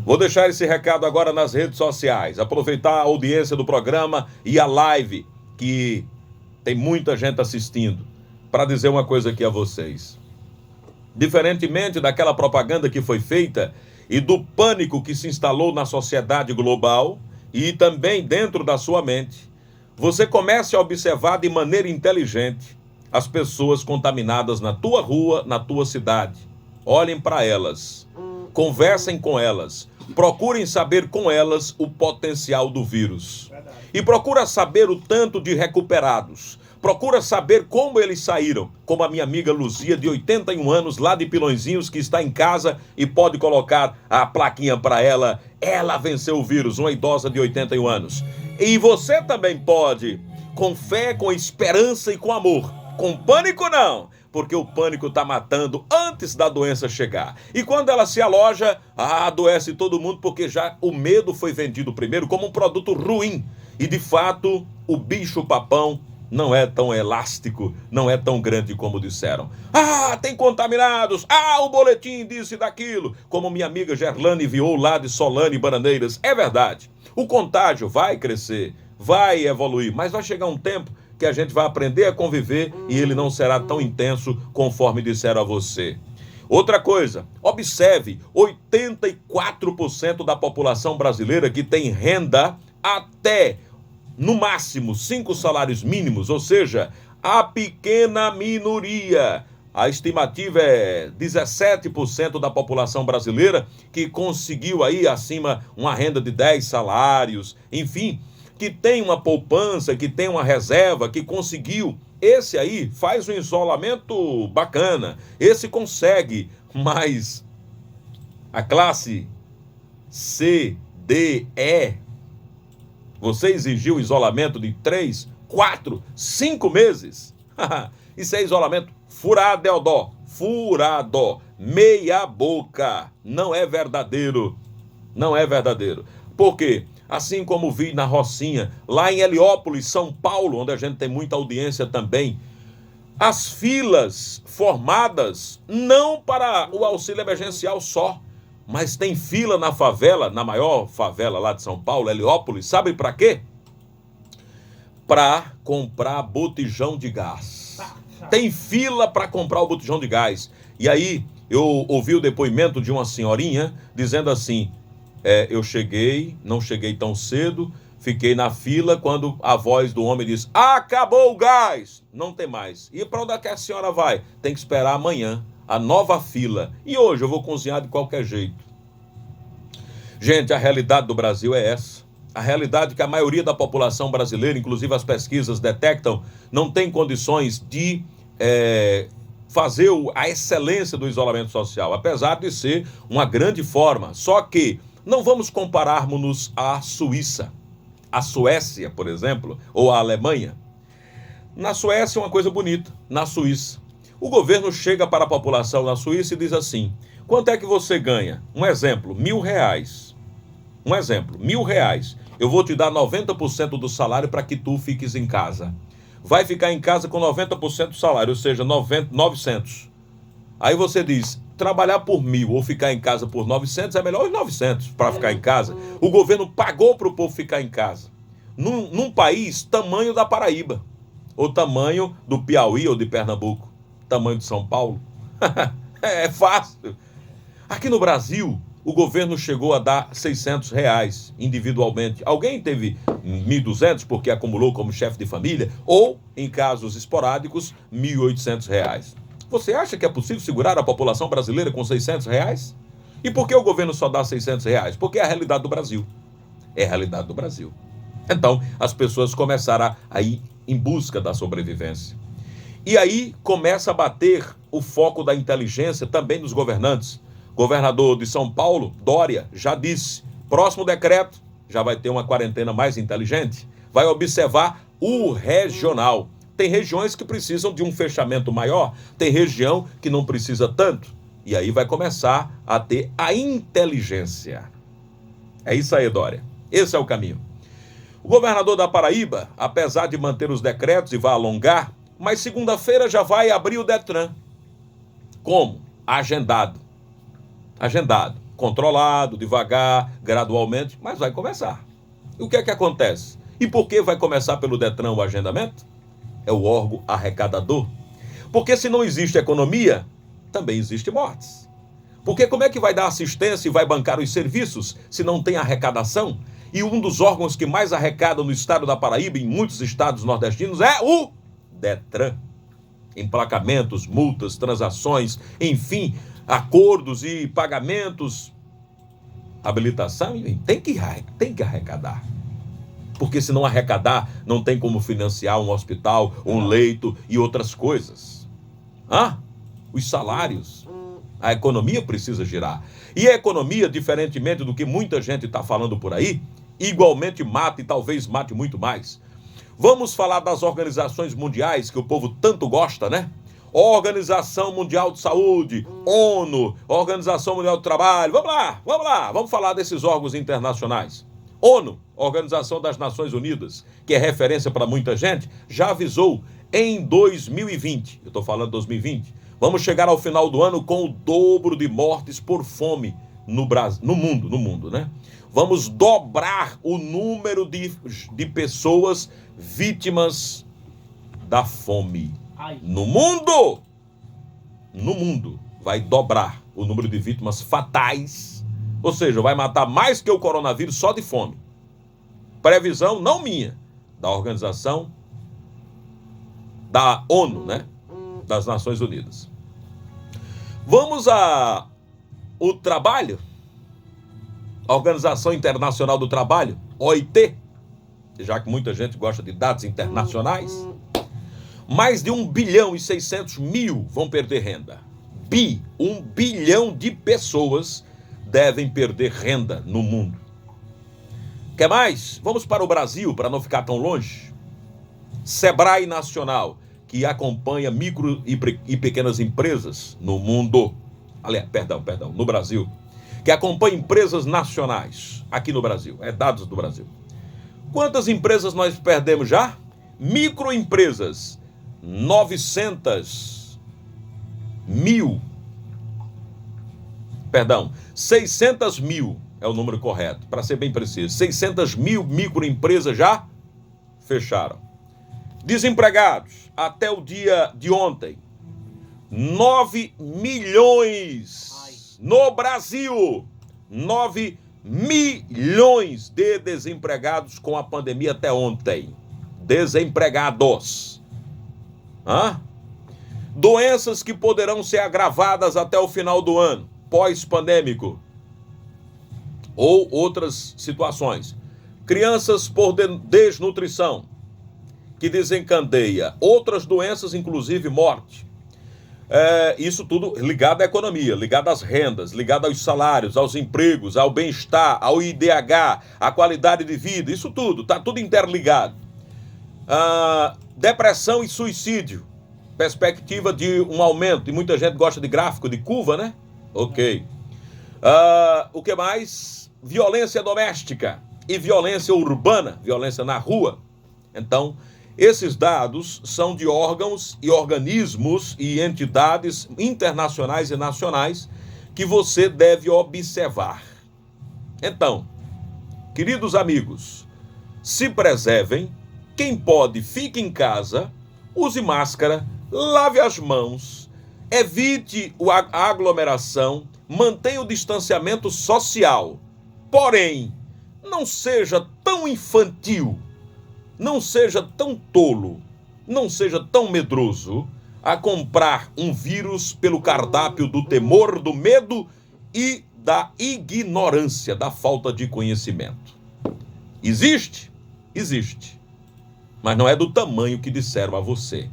Vou deixar esse recado agora nas redes sociais. Aproveitar a audiência do programa e a live, que tem muita gente assistindo, para dizer uma coisa aqui a vocês. Diferentemente daquela propaganda que foi feita e do pânico que se instalou na sociedade global e também dentro da sua mente, você comece a observar de maneira inteligente as pessoas contaminadas na tua rua, na tua cidade. Olhem para elas, conversem com elas, procurem saber com elas o potencial do vírus. E procura saber o tanto de recuperados. Procura saber como eles saíram, como a minha amiga Luzia, de 81 anos, lá de Pilõezinhos, que está em casa e pode colocar a plaquinha para ela. Ela venceu o vírus, uma idosa de 81 anos. E você também pode, com fé, com esperança e com amor. Com pânico não, porque o pânico está matando antes da doença chegar. E quando ela se aloja, adoece todo mundo, porque já o medo foi vendido primeiro como um produto ruim. E de fato, o bicho-papão não é tão elástico, não é tão grande como disseram. Tem contaminados, o boletim disse daquilo, como minha amiga Gerlane enviou lá de Solane Bananeiras. É verdade, o contágio vai crescer, vai evoluir, mas vai chegar um tempo que a gente vai aprender a conviver e ele não será tão intenso conforme disseram a você. Outra coisa, observe, 84% da população brasileira que tem renda até, no máximo, 5 salários mínimos, ou seja, a pequena minoria. A estimativa é 17% da população brasileira que conseguiu aí acima uma renda de 10 salários, enfim, que tem uma poupança, que tem uma reserva, que conseguiu. Esse aí faz um isolamento bacana, esse consegue, mas a classe C, D, E, você exigiu isolamento de 3, 4, 5 meses? Isso é isolamento furado, Deodó, furado, meia boca, não é verdadeiro, não é verdadeiro. Por quê? Assim como vi na Rocinha, lá em Heliópolis, São Paulo, onde a gente tem muita audiência também, as filas formadas não para o auxílio emergencial só, mas tem fila na favela, na maior favela lá de São Paulo, Heliópolis, sabe para quê? Para comprar botijão de gás. Tem fila para comprar o botijão de gás. E aí eu ouvi o depoimento de uma senhorinha dizendo assim, eu cheguei, não cheguei tão cedo, fiquei na fila quando a voz do homem diz, acabou o gás, não tem mais. E para onde é que a senhora vai? Tem que esperar amanhã, a nova fila. E hoje eu vou cozinhar de qualquer jeito. Gente, a realidade do Brasil é essa. A realidade é que a maioria da população brasileira, inclusive as pesquisas detectam, não tem condições de fazer a excelência do isolamento social, apesar de ser uma grande forma. Só que não vamos compararmos-nos à Suíça, à Suécia, por exemplo, ou à Alemanha. Na Suécia é uma coisa bonita, na Suíça. O governo chega para a população na Suíça e diz assim, quanto é que você ganha? Um exemplo, R$1.000. Um exemplo, R$1.000. Eu vou te dar 90% do salário para que tu fiques em casa. Vai ficar em casa com 90% do salário, ou seja, 900. Aí você diz, trabalhar por 1.000 ou ficar em casa por 900 é melhor os 900 para ficar em casa. O governo pagou para o povo ficar em casa. Num país tamanho da Paraíba, ou tamanho do Piauí ou de Pernambuco, tamanho de São Paulo. É fácil. Aqui no Brasil, o governo chegou a dar R$600 individualmente. Alguém teve 1.200 porque acumulou como chefe de família, ou, em casos esporádicos, R$1.800. Você acha que é possível segurar a população brasileira com R$600? E por que o governo só dá R$600? Porque é a realidade do Brasil. É a realidade do Brasil. Então, as pessoas começaram a ir em busca da sobrevivência. E aí começa a bater o foco da inteligência também dos governantes. Governador de São Paulo, Dória, já disse, próximo decreto já vai ter uma quarentena mais inteligente, vai observar o regional. Tem regiões que precisam de um fechamento maior, tem região que não precisa tanto. E aí vai começar a ter a inteligência. É isso aí, Dória. Esse é o caminho. O governador da Paraíba, apesar de manter os decretos e vai alongar, mas segunda-feira já vai abrir o Detran. Como? Agendado. controlado, devagar, gradualmente, mas vai começar. E o que é que acontece? E por que vai começar pelo Detran o agendamento? É o órgão arrecadador. Porque se não existe economia, também existe mortes. Porque como é que vai dar assistência e vai bancar os serviços se não tem arrecadação? E um dos órgãos que mais arrecada no estado da Paraíba, em muitos estados nordestinos, é o Detran. Emplacamentos, multas, transações, enfim, acordos e pagamentos, habilitação, tem que arrecadar. Porque se não arrecadar, não tem como financiar um hospital, um leito e outras coisas. Os salários. A economia precisa girar. E a economia, diferentemente do que muita gente está falando por aí, igualmente mata e talvez mate muito mais. Vamos falar das organizações mundiais que o povo tanto gosta, né? Organização Mundial de Saúde, ONU, Organização Mundial do Trabalho. Vamos lá, vamos falar desses órgãos internacionais. ONU, Organização das Nações Unidas, que é referência para muita gente, já avisou em 2020, eu estou falando 2020, vamos chegar ao final do ano com o dobro de mortes por fome no Brasil, no mundo, né? Vamos dobrar o número de pessoas vítimas da fome. No mundo! No mundo vai dobrar o número de vítimas fatais, ou seja, vai matar mais que o coronavírus só de fome. Previsão não minha, da organização da ONU, né? Das Nações Unidas. Vamos ao trabalho, a Organização Internacional do Trabalho, OIT, já que muita gente gosta de dados internacionais. Mais de 1 bilhão e 600 mil vão perder renda. 1 bilhão de pessoas devem perder renda no mundo. Quer mais? Vamos para o Brasil, para não ficar tão longe. Sebrae Nacional, que acompanha micro e pequenas empresas no mundo. Aliás, no Brasil. Que acompanha empresas nacionais aqui no Brasil. É dados do Brasil. Quantas empresas nós perdemos já? Microempresas. 600 mil é o número correto, para ser bem preciso. 600 mil microempresas já fecharam. Desempregados, até o dia de ontem, 9 milhões no Brasil. 9 milhões de desempregados com a pandemia até ontem. Desempregados. Doenças que poderão ser agravadas até o final do ano, pós-pandêmico, ou outras situações. Crianças por desnutrição, que desencadeia outras doenças, inclusive morte. Isso tudo ligado à economia, ligado às rendas, ligado aos salários, aos empregos, ao bem-estar, ao IDH, à qualidade de vida, isso tudo, está tudo interligado. Depressão e suicídio, perspectiva de um aumento, e muita gente gosta de gráfico, de curva, né? Ok. O que mais? Violência doméstica e violência urbana, violência na rua. Então, esses dados são de órgãos e organismos e entidades internacionais e nacionais que você deve observar. Então, queridos amigos, se preservem. Quem pode, fique em casa, use máscara, lave as mãos, evite a aglomeração, mantenha o distanciamento social. Porém, não seja tão infantil, não seja tão tolo, não seja tão medroso a comprar um vírus pelo cardápio do temor, do medo e da ignorância, da falta de conhecimento. Existe? Existe. Mas não é do tamanho que disseram a você.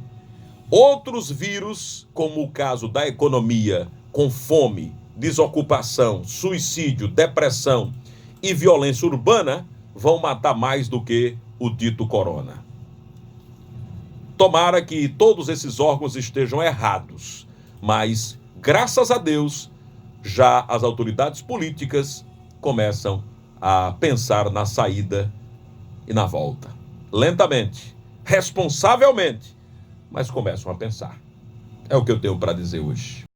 Outros vírus, como o caso da economia, com fome, desocupação, suicídio, depressão e violência urbana, vão matar mais do que o dito corona. Tomara que todos esses órgãos estejam errados, mas, graças a Deus, já as autoridades políticas começam a pensar na saída e na volta. Lentamente, responsavelmente, mas começam a pensar. É o que eu tenho para dizer hoje.